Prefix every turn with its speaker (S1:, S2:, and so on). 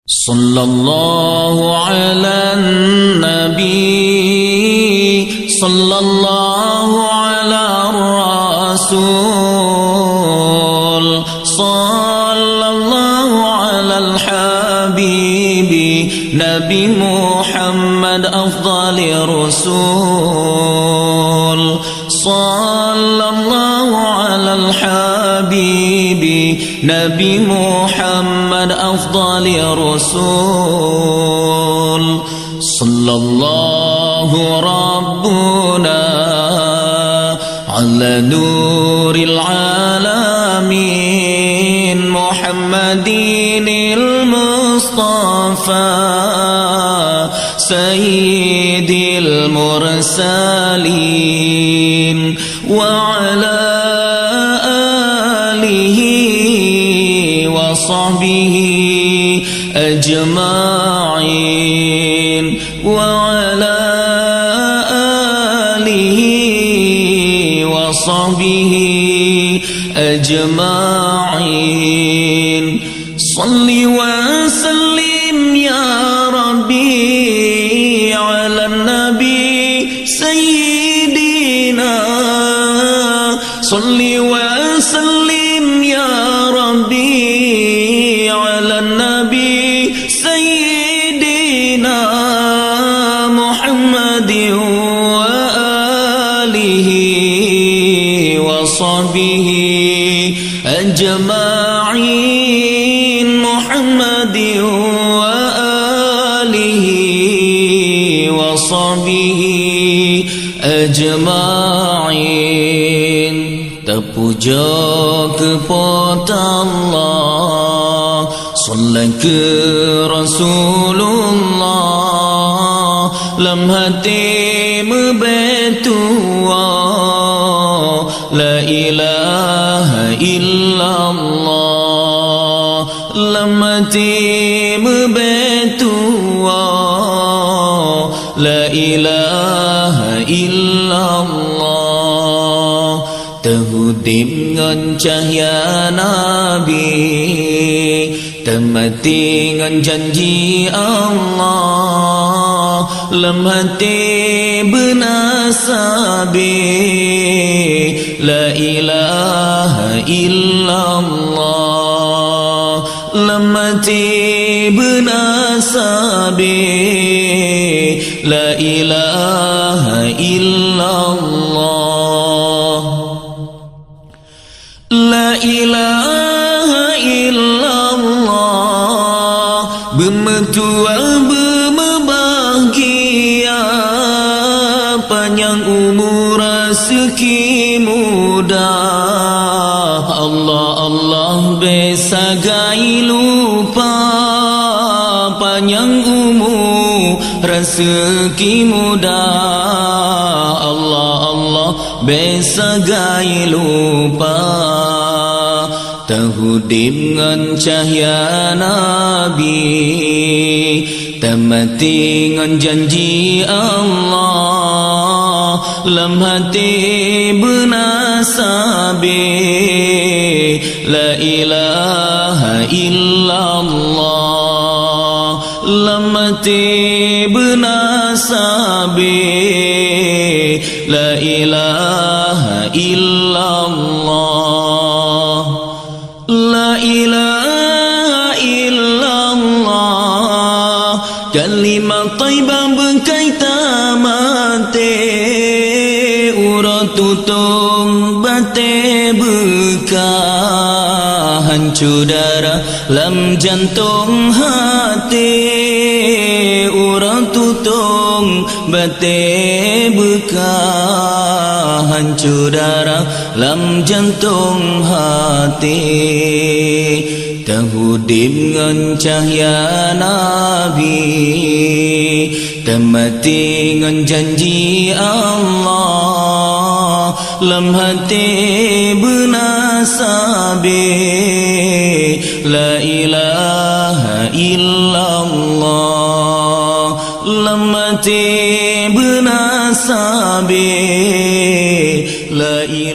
S1: صلى الله على النبي صلى الله على الرسول صلى الله على الحبيب نبي محمد أفضل الرسول صلى الله على الحبيب نبي محمد أفضل الرسول صلى الله ربنا على نور العالمين محمد المصطفى سيد المرسلين وعلى آله وصحبه أجمعين وعلى آله وصحبه أجمعين صل وسلم يا ربي على النبي سيدنا صل وسلم يا ربي على النبي سيدنا محمد وآله وصحبه أجمعين محمد وآله وصحبه أجمعين terpuja kepada Allah salat ke Rasulullah lam hati membetua la ilaha illallah lam hati membetua la ilaha illallah terhudip dengan cahaya Nabi termati dengan janji Allah lam hati benasabi la ilaha illallah lam hati benasabi la ilaha illallah la ilaha illallah bermetua berbahagia panjang umur rezeki muda Allah Allah besagai lupa panjang umur rezeki muda Allah Allah besagai lupa terhudip dengan cahaya Nabi termati dengan janji Allah lam hati benasabi la ilaha illallah lam hati benasabi la ilaha illallah la ilaha illallah kalimat thayyibah berkaitan mati urat tutung bate bekah hancur darah lam jantung hati urat tutung bate bekah hancur darah lam jantung hati terhudip dengan cahaya Nabi termati dengan janji Allah lam hati benasabi la ilaha illallah lam hati benasabi la ilaha